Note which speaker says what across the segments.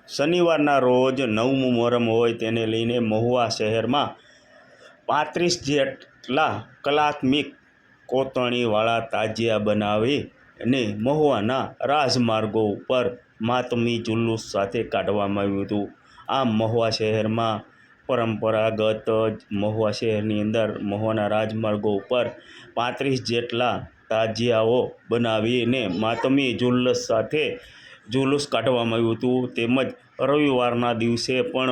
Speaker 1: શનિવારના રોજ 9મું મોહરમ હોય તેને લઈને મહુવા શહેરમાં 35 જેટલા કલાત્મક કોતરણીવાળા તાજિયા બનાવી અને મહુવાના રાજમાર્ગો ઉપર માતમી જુલુસ સાથે કાઢવામાં આવ્યું હતું. આમ મહુવા શહેરમાં પરંપરાગત મહુવા શહેરની અંદર મહુવાના રાજમાર્ગો ઉપર 35 જેટલા તાજિયાઓ બનાવીને માતમી જુલુસ સાથે જુલુસ કાઢવામાં આવ્યું હતું. તેમજ રવિવારના દિવસે પણ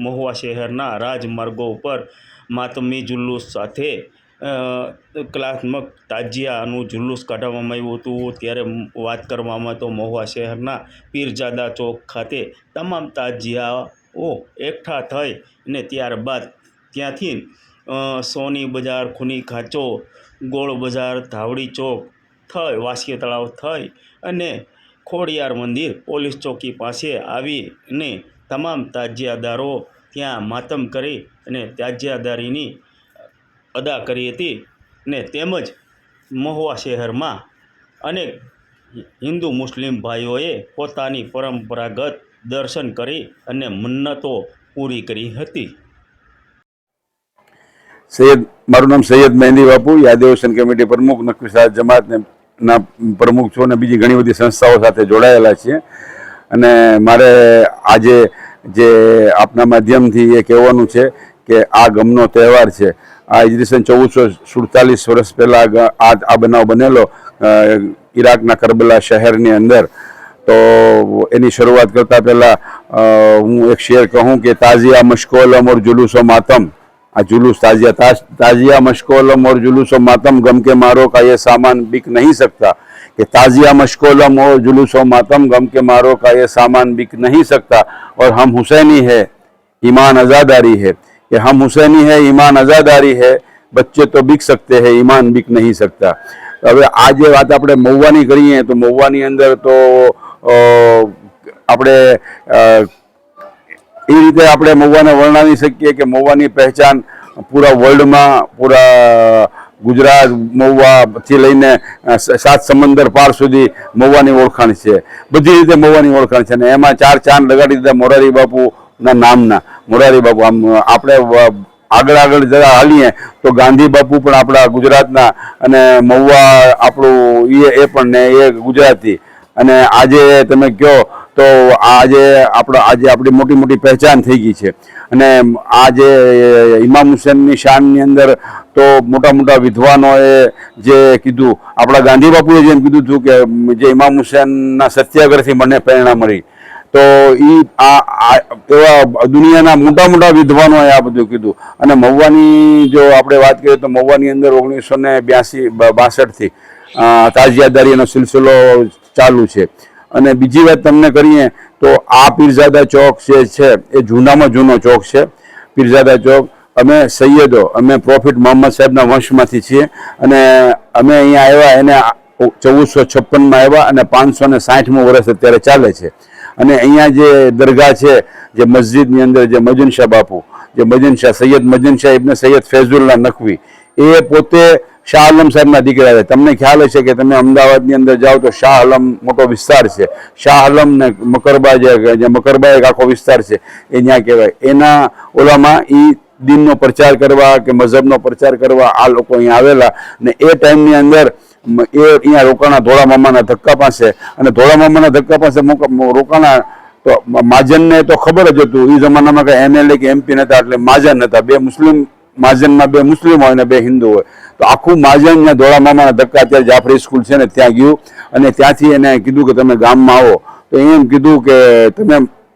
Speaker 1: મહુવા શહેરના રાજમાર્ગો ઉપર માતમી જુલુસ સાથે કલાત્મક તાજિયાનું જુલુસ કાઢવામાં આવ્યું હતું. ત્યારે વાત કરવામાં તો મહુવા શહેરના પીરજાદા ચોક ખાતે તમામ તાજિયાઓ એકઠા થઈ અને ત્યારબાદ ત્યાંથી સોની બજાર, ખૂની ખાંચો, ગોળ બજાર, ધાવડી ચોક થઈ, વાસ્કી તળાવ થઈ અને ખોડિયાર મંદિર પોલીસ ચોકી પાસે આવીને તમામ તાજિયાદારો ત્યાં માતમ કરી અને તાજિયાદારીની અદા કરી હતી. ને તેમજ મહુવા શહેરમાં અનેક હિન્દુ મુસ્લિમ ભાઈઓએ પોતાની પરંપરાગત દર્શન કરી અને મન્નતો પૂરી કરી હતી.
Speaker 2: મારું નામ સૈયદ મહેંદી બાપુ, યાદેવસન કમિટી પ્રમુખ, નકવી સાહેબ જમાતના પ્રમુખ છું અને બીજી ઘણી બધી સંસ્થાઓ સાથે જોડાયેલા છીએ. અને મારે આજે જે આપના માધ્યમથી એ કહેવાનું છે કે આ ગમનો તહેવાર છે. આ ઈસવીસન 1447 વર્ષ પહેલાં આ બનાવ બનેલો ઈરાકના કરબલા શહેરની અંદર. તો એની શરૂઆત કરતાં પહેલાં હું એક શેર કહું કે તાજિયા મશકોલમ ઓર જુલુસો માતમ. આ जुलूस ताजिया मशकोलम और जुलूस मातम गम के मारो का ये सामान बिक नहीं सकता. कि ताजिया मशकोलम और जुलूस मातम गम के मारो का ये सामान बिक नहीं सकता. और हम हुसैनी है ईमान अज़ादारी है. कि हम हुसैनी है ईमान अज़ादारी है. बच्चे तो बिक सकते हैं ईमान बिक नहीं सकता. હવે આ જે વાત આપણે મહુવાની કરીએ તો મહુવાની અંદર તો આપણે એ રીતે આપણે મહુવાને વર્ણવી શકીએ કે મહુવાની પહેચાન પૂરા વર્લ્ડમાં, પૂરા ગુજરાત, મહુવાથી લઈને 7 સમંદર પાર સુધી મહુવાની ઓળખાણ છે. બધી રીતે મહુવાની ઓળખાણ છે. અને એમાં 4 ચાંદ લગાડી દીધા મોરારી બાપુના નામના. મોરારી બાપુ આમ આપણે આગળ જરા હાલીએ તો ગાંધી બાપુ પણ આપણા ગુજરાતના અને મહુવા આપણું એ પણ ને એ ગુજરાતી. અને આજે તમે કહો તો આજે આપણી મોટી મોટી પહેચાન થઈ ગઈ છે. અને આજે ઇમામ હુસૈનની શાનની અંદર તો મોટા મોટા વિદ્વાનોએ જે કીધું, આપણા ગાંધી બાપુએ જેમ કીધું હતું કે જે ઇમામ હુસૈનના સત્યાગ્રહથી મને પ્રેરણા મળી, તો એવા દુનિયાના મોટા મોટા વિદ્વાનોએ આ બધું કીધું. અને મહુવાની જો આપણે વાત કરીએ તો મહુવાની અંદર 1962થી તાજિયાદારીનો સિલસિલો ચાલુ છે. અને બીજી વાત તમને કરીએ તો આ પીરજાદા ચોક જે છે એ જૂનામાં જૂનો ચોક છે. પીરજાદા ચોક અમે સૈયદો, અમે પ્રોફિટ મોહમ્મદ સાહેબના વંશમાંથી છીએ. અને અમે અહીંયા આવ્યા એને 1456માં આવ્યા અને 560મું વર્ષ અત્યારે ચાલે છે. અને અહીંયા જે દરગાહ છે, જે મસ્જિદની અંદર જે મજન શાહ બાપુ, જે મજન શાહ સૈયદ મજન શાહ ઇબ્ન સૈયદ ફૈઝુલ્લાહ નકવી, એ પોતે શાહ આલમ સાહેબના દીકરા છે. તમને ખ્યાલ હશે કે તમે અમદાવાદની અંદર જાઓ તો શાહ આલમ મોટો વિસ્તાર છે. શાહ આલમ ને મકરબા, જે મકરબા એક આખો વિસ્તાર છે એ ત્યાં કહેવાય. એના ઓલામાં એ દીનનો પ્રચાર કરવા કે મઝહબનો પ્રચાર કરવા આ લોકો અહીંયા આવેલા. ને એ ટાઈમની અંદર એ અહીંયા રોકાણા ધોળા મામાના ધક્કા પાસે. અને ધોળા મામાના ધક્કા પાસે રોકાણા તો મહાજનને તો ખબર જ હતું, એ જમાનામાં કંઈ MLA કે MP નહોતા, એટલે મહાજન હતા. 2 મુસ્લિમ મહાજનમાં 2 મુસ્લિમ હોય ને 2 હિન્દુ હોય. તો આખું મહાજન ને ધોળા મામાના ધક્કા, અત્યારે જાફરી સ્કૂલ છે ને ત્યાં ગયું. અને ત્યાંથી એને કીધું કે તમે ગામમાં આવો. તો એમ કીધું કે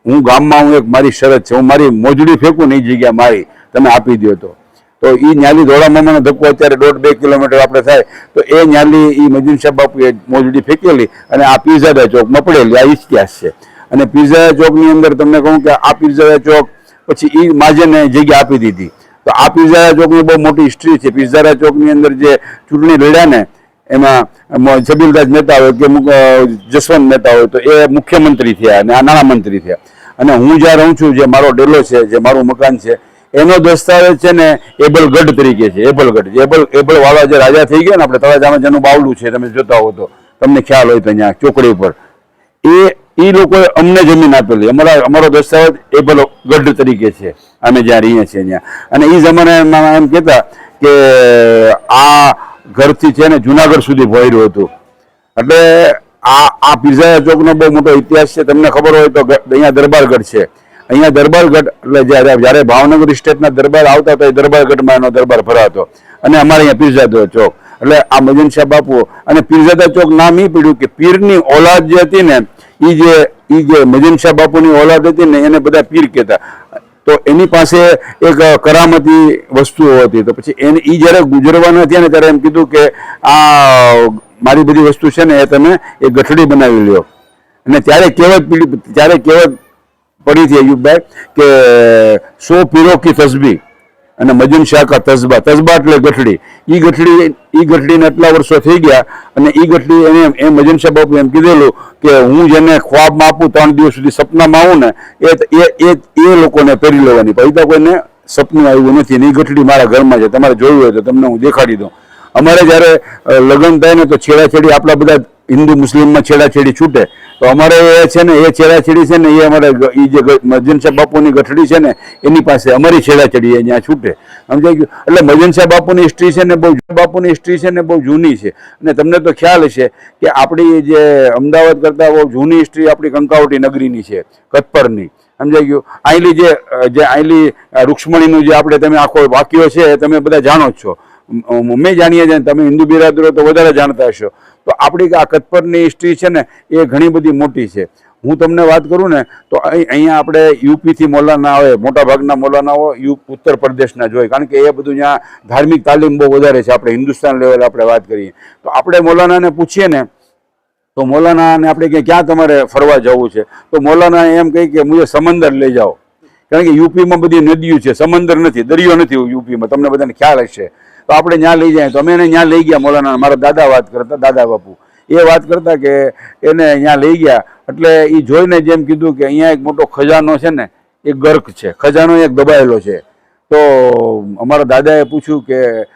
Speaker 2: હું ગામમાં આવું, એક મારી શરત છે, હું મારી મોજડી ફેંકું નહીં, જગ્યા મારી તમે આપી દો. તો એ ન્યાલી ધોળા મામાનો ધક્કો અત્યારે 1.5-2 કિલોમીટર આપણે થાય તો એ ન્યાલી એ મજીન શાહ બાપુએ મોજડી ફેંકેલી અને આ પીરજાદા ચોકમાં પડેલી. આ ઇતિહાસ છે. અને પીરજાદા ચોકની અંદર તમને કહું કે આ પીરજાદા ચોક પછી એ મહાજને જગ્યા આપી દીધી. તો આ પીરજાદા ચોકની બહુ મોટી હિસ્ટ્રી છે. પીરજાદા ચોકની અંદર જે ચૂંટણી લડ્યા ને એમાં જબીલદાસ મહેતા હોય કે જસવંત મહેતા હોય તો એ મુખ્યમંત્રી થયા અને આ નાણામંત્રી થયા. અને હું જ્યાં રહું છું, જે મારો ડેલો છે, જે મારું મકાન છે, એનો દસ્તાવેજ છે ને એબલગઢ તરીકે છે. એબલગઢ, એબલવાળા જે રાજા થઈ ગયા ને, આપણે તળાજામાં જેનું બાવલું છે તમે જોતા હો તો તમને ખ્યાલ હોય તો અહીંયા ચોકડી ઉપર, એ લોકોએ અમને જમીન આપેલી, અમારો દસ્તાવેજ એ પેલો ગઢ તરીકે છે, અમે જ્યાં રહીએ છીએ ત્યાં. અને એ જમાનામાં એમ કહેતા કે આ ઘરથી છે ને જુનાગઢ સુધી ભોયરું હતું. એટલે આ પીઝા ચોકનો બહુ મોટો ઇતિહાસ છે. તમને ખબર હોય તો અહીંયા દરબારગઢ છે. અહીંયા દરબારગઢ એટલે જ્યારે ભાવનગર સ્ટેટના દરબાર આવતા હતા એ દરબારગઢમાં એનો દરબાર ભરાતો. અને અમારે અહીંયા પીરઝાદા ચોક, એટલે આ મદન શાહ બાપુ. અને પીરઝાદા ચોક નામ એ પડ્યું કે પીરની ઓલાદ જે હતી ને એ જે મદન શાહ બાપુની ઓલાદ હતી ને એને બધા પીર કહેતા. તો એની પાસે એક કરામતી વસ્તુઓ હતી. તો પછી એ જ્યારે ગુજરવાના થયા ને ત્યારે એમ કીધું કે આ મારી બધી વસ્તુ છે ને એ તમે એ ગઠડી બનાવી લ્યો. અને ત્યારે કહેવત પડી હતી અયુબભાઈ કે 100 પીરો કી તસ્બી અને મદન શાહ કા તસબા. તસબા એટલે ગઠડી. એ ગઠડીને એટલા વર્ષો થઈ ગયા અને એ ગઠડી એને એ મદન શાહ બાપુ એમ કીધેલું કે હું જેને ખ્વાબમાં આપું 3 દિવસ સુધી સપનામાં આવું ને એ લોકોને પહેરી લેવાની. પછી કોઈને સપનું આવ્યું નથી. એ ગઠડી મારા ઘરમાં છે, તમારે જોયું હોય તો તમને હું દેખાડી દઉં. અમારે જ્યારે લગ્ન થાય ને તો છેડાછેડી આપણા બધા હિન્દુ મુસ્લિમમાં છેડાછેડી છૂટે. તો અમારે એ છે ને એ છેડાછેડી છે ને એ અમારે એ જે મદન શાહ બાપુની ગઠડી છે ને એની પાસે અમારી છેડાછેડી એ ત્યાં છૂટે. સમજાઈ ગયું? એટલે મદન શાહ બાપુની હિસ્ટ્રી છે ને બહુ જૂની છે. અને તમને તો ખ્યાલ હશે કે આપણી જે અમદાવાદ કરતાં બહુ જૂની હિસ્ટ્રી આપણી કંકાવટી નગરીની છે, કતપરની. સમજાઈ ગયું? અહીંલી રૂક્ષ્મણીનું જે આપણે તમે આખો વાક્યો છે એ તમે બધા જાણો જ છો. અમે જાણીએ છીએ, તમે હિન્દુ બિરાદરો તો વધારે જાણતા હશો. તો આપણી આ કતપરની હિસ્ટ્રી છે ને એ ઘણી બધી મોટી છે. હું તમને વાત કરું ને તો અહીંયા આપણે યુપીથી મૌલાના આવે, મોટા ભાગના મૌલાનાઓ ઉત્તર પ્રદેશના જોઈએ, કારણ કે એ બધું ત્યાં ધાર્મિક તાલીમ બહુ વધારે છે. આપણે હિન્દુસ્તાન લેવલે આપણે વાત કરીએ તો આપણે મૌલાનાને પૂછીએ ને તો મૌલાનાને આપણે કે ક્યાં તમારે ફરવા જવું છે તો મૌલાના એમ કહે કે મુझे સમંદર લઈ જાઓ. કારણ કે યુપીમાં બધી નદીઓ છે, સમંદર નથી, દરિયો નથી યુપીમાં. તમને બધાને ખ્યાલ હશે. તો આપણે ત્યાં લઈ જાય તો અમે એને ત્યાં લઈ ગયા. મૌલાના મારા દાદા વાત કરતા, દાદા બાપુ એ વાત કરતા કે એને ત્યાં લઈ ગયા. એટલે એ જોઈને જેમ કીધું કે અહીંયા એક મોટો ખજાનો છે ને, એક ગર્ક છે, ખજાનો એક દબાયેલો છે. તો અમારા દાદાએ પૂછ્યું કે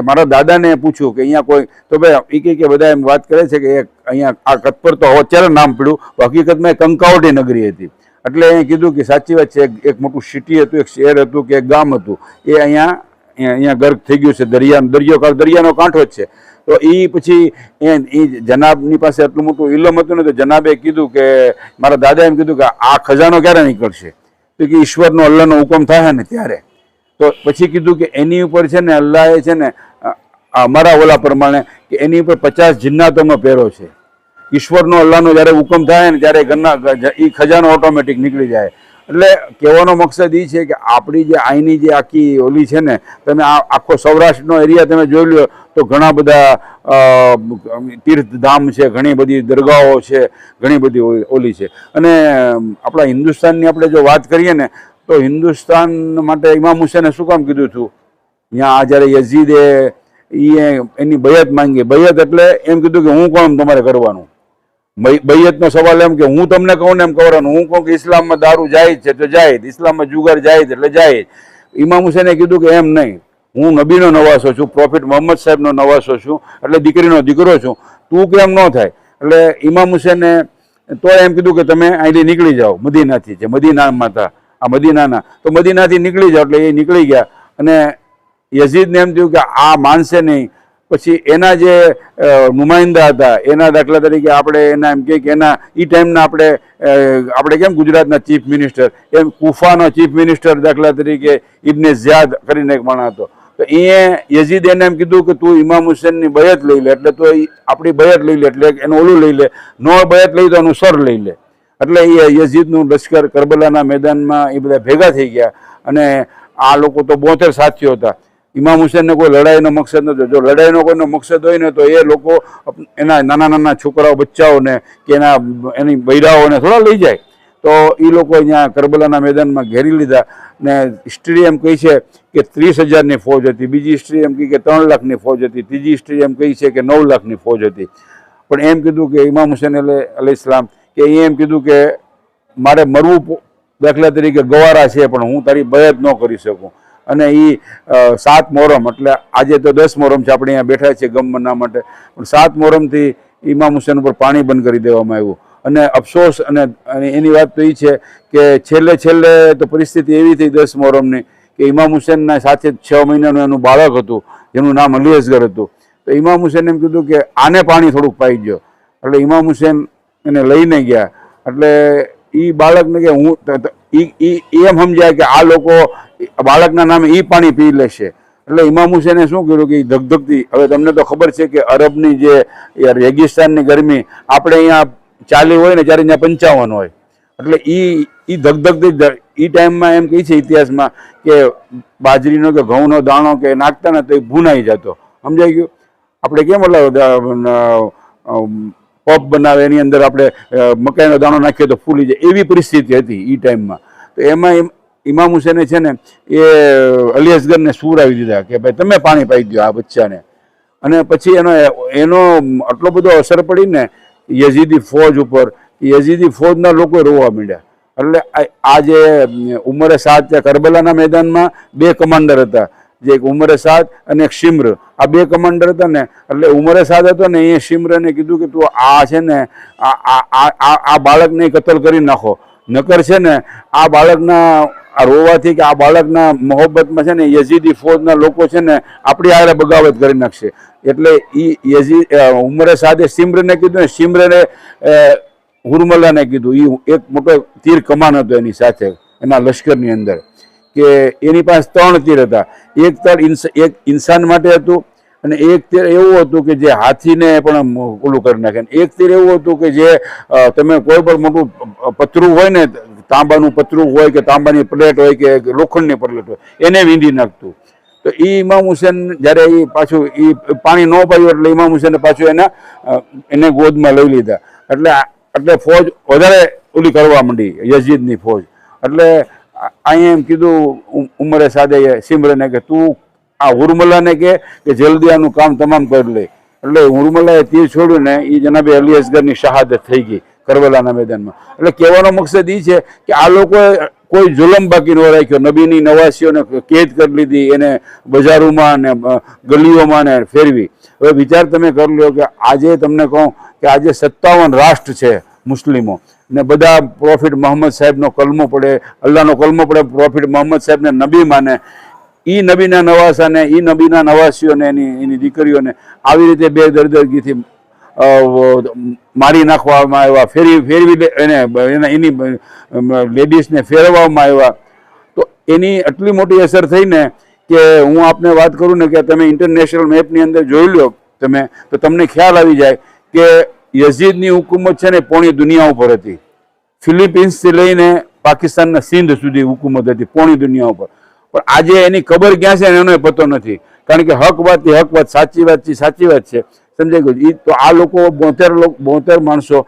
Speaker 2: મારા દાદાને પૂછ્યું કે અહીંયા કોઈ, તો ભાઈ એ કે બધા એમ વાત કરે છે કે અહીંયા આ કતપર તો અત્યારે નામ પડ્યું, હકીકતમાં કંકાવટી નગરી હતી. એટલે એ કીધું કે સાચી વાત છે, એક મોટું સિટી હતું, એક શહેર હતું કે એક ગામ હતું, એ અહીંયા ગર્ક થઈ ગયું છે. દરિયાનો કાંઠો જ છે. તો એ પછી એ જનાબની પાસે એટલું મોટું ઇલમ હતું ને તો જનાબે કીધું કે મારા દાદા એમ કીધું કે આ ખજાનો ક્યારે નીકળશે? તો કે ઈશ્વરનો અલ્લાહનો હુકમ થાય ને ત્યારે. તો પછી કીધું કે એની ઉપર છે ને અલ્લાહે છે ને અમારા ઓલા પ્રમાણે કે એની ઉપર 50 જિન્નાતોનો પહેરો છે. ઈશ્વરનો અલ્લાહનો જ્યારે હુકમ થાય ને ત્યારે એ ખજાનો ઓટોમેટિક નીકળી જાય. એટલે કહેવાનો મકસદ એ છે કે આપણી જે અહીંની જે આખી ઓલી છે ને, તમે આખો સૌરાષ્ટ્રનો એરિયા તમે જોઈ લો તો ઘણા બધા તીર્થધામ છે, ઘણી બધી દરગાહો છે, ઘણી બધી ઓલી છે. અને આપણા હિન્દુસ્તાનની આપણે જો વાત કરીએ ને તો હિન્દુસ્તાન માટે ઇમામ હુસૈને શું કામ કીધું હતું? ત્યાં જ્યારે યઝીદે એની બયત માંગી. બયત એટલે એમ કીધું કે હું કોણ તમારે કરવાનું? બૈયતનો સવાલ એમ કે હું તમને કહું ને એમ કરવાનું. હું કહું કે ઇસ્લામમાં દારૂ જાયજ છે તો જાયજ, ઇસ્લામમાં જુગાર જાયજ એટલે જાયજ. ઇમામ હુસૈને કીધું કે એમ નહીં, હું નબીનો નવાસો છું, પ્રોફેટ મોહમ્મદ સાહેબનો નવાસો છું, એટલે દીકરીનો દીકરો છું, તું કેમ ન થાય? એટલે ઇમામ હુસૈને તો એમ કીધું કે તમે અહીંથી નીકળી જાઓ, મદીનાથી છે, મદીનામાં હતા આ મદીનાના, તો મદીનાથી નીકળી જાઓ. એટલે એ નીકળી ગયા. અને યઝીદને એમ થયું કે આ માનશે નહીં. પછી એના જે નુમાઇંદા હતા, એના દાખલા તરીકે આપણે એના એમ કે એના એ ટાઈમના આપણે કેમ ગુજરાતના ચીફ મિનિસ્ટર, એમ કુફાનો ચીફ મિનિસ્ટર દાખલા તરીકે ઇબ્ને ઝિયાદ કરીને એક માણસ હતો. તો એ યઝીદ એને એમ કીધું કે તું ઇમામ હુસૈનની બયત લઈ લે, એટલે તો આપણી બયત લઈ લે, એટલે એનું ઓલું લઈ લે, નો બયત લઈ તો એનું સર લઈ લે. એટલે એ યઝીદનું લશ્કર કરબલાના મેદાનમાં એ બધા ભેગા થઈ ગયા. અને આ લોકો તો 72 સાથીઓ હતા. ઇમામ હુસૈનને કોઈ લડાઈનો મકસદ નહોતો. જો લડાઈનો કોઈનો મકસદ હોય ને તો એ લોકો એના નાના નાના છોકરાઓ, બચ્ચાઓને કે એની બૈરાઓને થોડા લઈ જાય. તો એ લોકો અહીંયા કરબલાના મેદાનમાં ઘેરી લીધા. ને હિસ્ટ્રી એમ કહી છે કે 30,000ની ફોજ હતી, બીજી હિસ્ટ્રી એમ કહી કે 3 લાખની ફોજ હતી, ત્રીજી હિસ્ટ્રી એમ કહી છે કે 9 લાખની ફોજ હતી. પણ એમ કીધું કે ઇમામ હુસૈન અલૈહિસ્સલામ કે એમ કીધું કે મારે મરવું દાખલા તરીકે ગવારા છે, પણ હું તારી બયત ન કરી શકું. અને એ 7 મોહરમ, એટલે આજે તો 10 મોહરમ છે, આપણે અહીંયા બેઠા છીએ ગમ મનાવવા માટે, પણ 7 મોહરમથી ઇમામ હુસૈન ઉપર પાણી બંધ કરી દેવામાં આવ્યું. અને અફસોસ અને એની વાત તો એ છે કે છેલ્લે તો પરિસ્થિતિ એવી થઈ 10 મોહરમની કે ઇમામ હુસેનના સાથે 6 મહિનાનું એનું બાળક હતું જેનું નામ અલી અસગર હતું. તો ઇમામ હુસેન એમ કીધું કે આને પાણી થોડુંક પાઈ ગયો. એટલે ઇમામ હુસેન એને લઈને ગયા. એટલે એ બાળકને કે હું એમ સમજ્યા કે આ લોકો બાળકના નામે એ પાણી પી લેશે. એટલે ઇમામ હુસેને શું કર્યું કે ધગધગતી, હવે તમને તો ખબર છે કે અરબની જે રેગિસ્તાનની ગરમી આપણે અહીંયા 40 હોય ને ત્યારે અહીંયા 55 હોય. એટલે એ ધગધગતી એ ટાઈમમાં એમ કહે છે ઇતિહાસમાં કે બાજરીનો કે ઘઉંનો દાણો કે નાખતા ને તો એ ભૂનાઈ જતો. સમજાઈ ગયું? આપણે કેમ પપ બનાવે એની અંદર આપણે મકાઈનો દાણો નાખીએ તો ફૂલી જાય, એવી પરિસ્થિતિ હતી એ ટાઈમમાં. તો એમાં ઇમામ હુસેને છે ને એ અલી અસગરને સુવરાવી દીધા કે ભાઈ તમે પાણી પાઈ દો આ બચ્ચાને. અને પછી એનો આટલો બધો અસર પડીને યઝીદી ફૌજ ઉપર, યઝીદી ફૌજના લોકો રોવા માંડ્યા. એટલે આ જે ઉમરે સાદ કરબલાના મેદાનમાં 2 કમાન્ડર હતા, જે એક ઉમરે સાદ અને એક શિમ્ર, આ 2 કમાન્ડર હતા ને. એટલે ઉમરે સાદ હતો ને એ શિમ્રને કીધું કે તું આ છે ને આ બાળકને કતલ કરી નાખો, નકર છે ને આ બાળકના આ રોવાથી કે આ બાળકના મોહબ્બતમાં છે ને યઝીદી ફૌજના લોકો છે ને આપણી આગળ બગાવત કરી નાખશે. એટલે ઉમરે સાદે શિમ્રને કીધું ને શિમ્રને હુરમલાને કીધું. એ એક મોટો તીર કમાન હતો એની સાથે એના લશ્કરની અંદર, કે એની પાસે 3 તીર હતા. એક તીર એક ઇન્સાન માટે હતું અને એક તીર એવું હતું કે જે હાથીને પણ ઓલું કરી નાખે. એક તીર એવું હતું કે જે તમે કોઈ પણ મોટું પતરું હોય ને, તાંબાનું પતરું હોય કે તાંબાની પ્લેટ હોય કે લોખંડની પ્લેટ હોય, એને વીંધી નાખતું. તો એ ઇમામ હુસેન જ્યારે એ પાછું એ પાણી ન પાયું એટલે ઇમામ હુસેને પાછું એને ગોદમાં લઈ લીધા. એટલે ફૌજ વધારે ઓલી કરવા માંડી, યઝીદની ફૌજ. એટલે અહીંયા એમ કીધું ઉમરે સાદે શિમ્રને કે તું આ હુરમલાને કે જલ્દી આનું કામ તમામ કરી લે. એટલે હુરમલાએ તીર છોડ્યું ને એ જનાબે અલી અસગરની શહાદત થઈ ગઈ કરબલાના મેદાનમાં. એટલે કહેવાનો મકસદ એ છે કે આ લોકોએ કોઈ જુલમ બાકી ન રાખ્યો. નબીની નવાસીઓને કેદ કરી લીધી, એને બજારોમાં ને ગલીઓમાં ને ફેરવી. હવે વિચાર તમે કરી લો કે આજે તમને કહું કે આજે 57 રાષ્ટ્ર છે મુસ્લિમો ને બધા પ્રોફિટ મોહમ્મદ સાહેબનો કલમો પડે, અલ્લાહનો કલમો પડે, પ્રોફિટ મોહમ્મદ સાહેબને નબી માને. એ નબીના નવાસાને, એ નબીના નવાસીઓને, એની દીકરીઓને આવી રીતે બેદરદગીથી મારી નાખવામાં આવ્યા, ફેરવી એની લેડીઝને ફેરવવામાં આવ્યા. તો એની આટલી મોટી અસર થઈને કે હું આપને વાત કરું ને કે તમે ઇન્ટરનેશનલ મેપની અંદર જોઈ લો તમે, તો તમને ખ્યાલ આવી જાય કે યઝીદની હુકુમત છે ને પોણી દુનિયા ઉપર હતી. ફિલિપિન્સથી લઈને પાકિસ્તાનના સિંધ સુધી હુકુમત હતી પોણી દુનિયા ઉપર. પણ આજે એની કબર ક્યાં છે એનો પતો નથી. કારણ કે હક વાત, સાચી વાત છે. સમજાઈ ગયું? તો આ લોકો 72 માણસો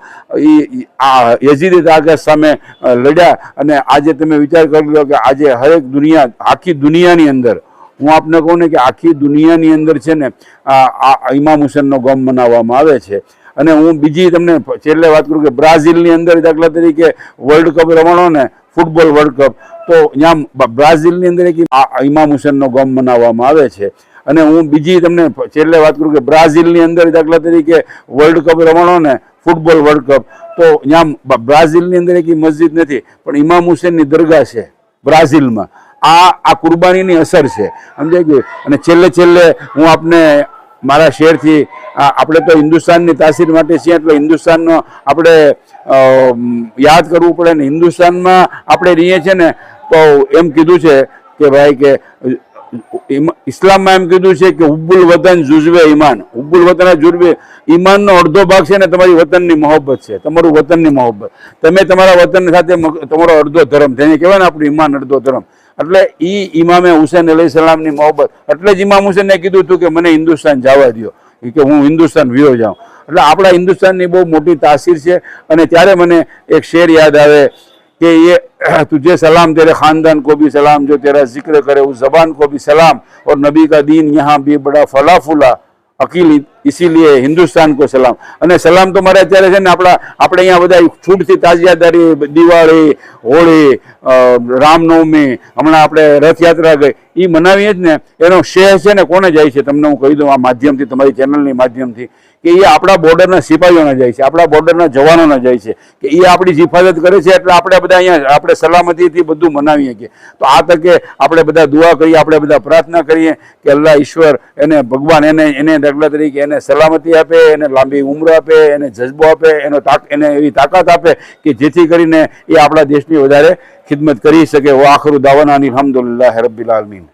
Speaker 2: આ યઝીદી તાકાત સામે લડ્યા. અને આજે તમે વિચાર કરી લો કે આજે હરેક દુનિયા, આખી દુનિયાની અંદર, હું આપને કહું ને કે આખી દુનિયાની અંદર છે ને આ ઇમામ હુસેનનો ગમ મનાવવામાં આવે છે. અને હું બીજી તમને છેલ્લે વાત કરું કે બ્રાઝિલની અંદર દાખલા તરીકે વર્લ્ડ કપ રમાણો ને, ફૂટબોલ વર્લ્ડ કપ, તો ત્યાં બ્રાઝિલની અંદર એક ઇમામ હુસેનનો ગમ મનાવવામાં આવે છે. અને હું બીજી તમને છેલ્લે વાત કરું કે બ્રાઝિલની અંદર દાખલા તરીકે વર્લ્ડ કપ રમાણો ને, ફૂટબોલ વર્લ્ડ કપ, તો ત્યાં બ્રાઝિલની અંદર એક મસ્જિદ નથી પણ ઇમામ હુસેનની દરગાહ છે બ્રાઝિલમાં. આ કુરબાનીની અસર છે. સમજાઈ ગયું? અને છેલ્લે હું આપને મારા શહેરથી, આપણે તો હિન્દુસ્તાનની તાસીર માટે છીએ એટલે હિન્દુસ્તાનનો આપણે યાદ કરવું પડે ને. હિન્દુસ્તાનમાં આપણે રહીએ છીએ ને તો એમ કીધું છે કે ભાઈ કે ઇસ્લામમાં એમ કીધું છે કે હુબ્બુલ વતન જુઝવે ઈમાન. હુબ્બુલ વતન જુઝવે ઈમાનનો અડધો ભાગ છે ને તમારી વતનની મોહબ્બત છે, તમારું વતનની મોહબ્બત. તમે તમારા વતન સાથે તમારો અડધો ધર્મ, જેને કહેવાય ને આપણું ઈમાન અડધો ધર્મ. એટલે ઇમામે હુસેન અલૈહિ સલામની મોહબ્બત. એટલે જ ઇમામ હુસેને કીધું હતું કે મને હિન્દુસ્તાન જવા દો, કે હું હિન્દુસ્તાન વિયો જાઉં. એટલે આપણા હિન્દુસ્તાનની બહુ મોટી તાસીર છે. અને ત્યારે મને એક શેર યાદ આવે कि ये तुझे सलाम तेरे ख़ानदान को भी सलाम जो तेरा जिक्र करे उस ज़बान को भी सलाम और नबी का दीन यहाँ भी बड़ा फला फूला अकील इसीलिए हिंदुस्तान को सलाम. અને સલામ તો મારે અત્યારે છે ને આપણે અહીંયા બધા છૂટથી તાજિયાદારી, દિવાળી, હોળી, રામનવમી, હમણાં આપણે રથયાત્રા ગઈ, એ મનાવીએ જ ને. એનો શ્રેય છે ને કોને જાય છે તમને હું કહી દઉં આ માધ્યમથી, તમારી ચેનલની માધ્યમથી, કે એ આપણા બોર્ડરના સિપાહીઓને જાય છે, આપણા બોર્ડરના જવાનોને જાય છે, કે એ આપણી હિફાજત કરે છે, એટલે આપણે બધા અહીંયા આપણે સલામતીથી બધું મનાવીએ શકીએ. તો આ તકે આપણે બધા દુઆ કરીએ, આપણે બધા પ્રાર્થના કરીએ કે અલ્લાહ ઈશ્વર એને ભગવાન એને દાખલા તરીકે એને સલામતી આપે, એને લાંબી ઉંમર આપે, એને જજ્બો આપે, એને એવી તાકાત આપે કે જેથી કરીને એ આપણા દેશની વધારે ખિદમત કરી શકે. વ આખિરુ દાવાના અનિલ હમ્દુલિલ્લાહિ રબ્બિલ આલમીન.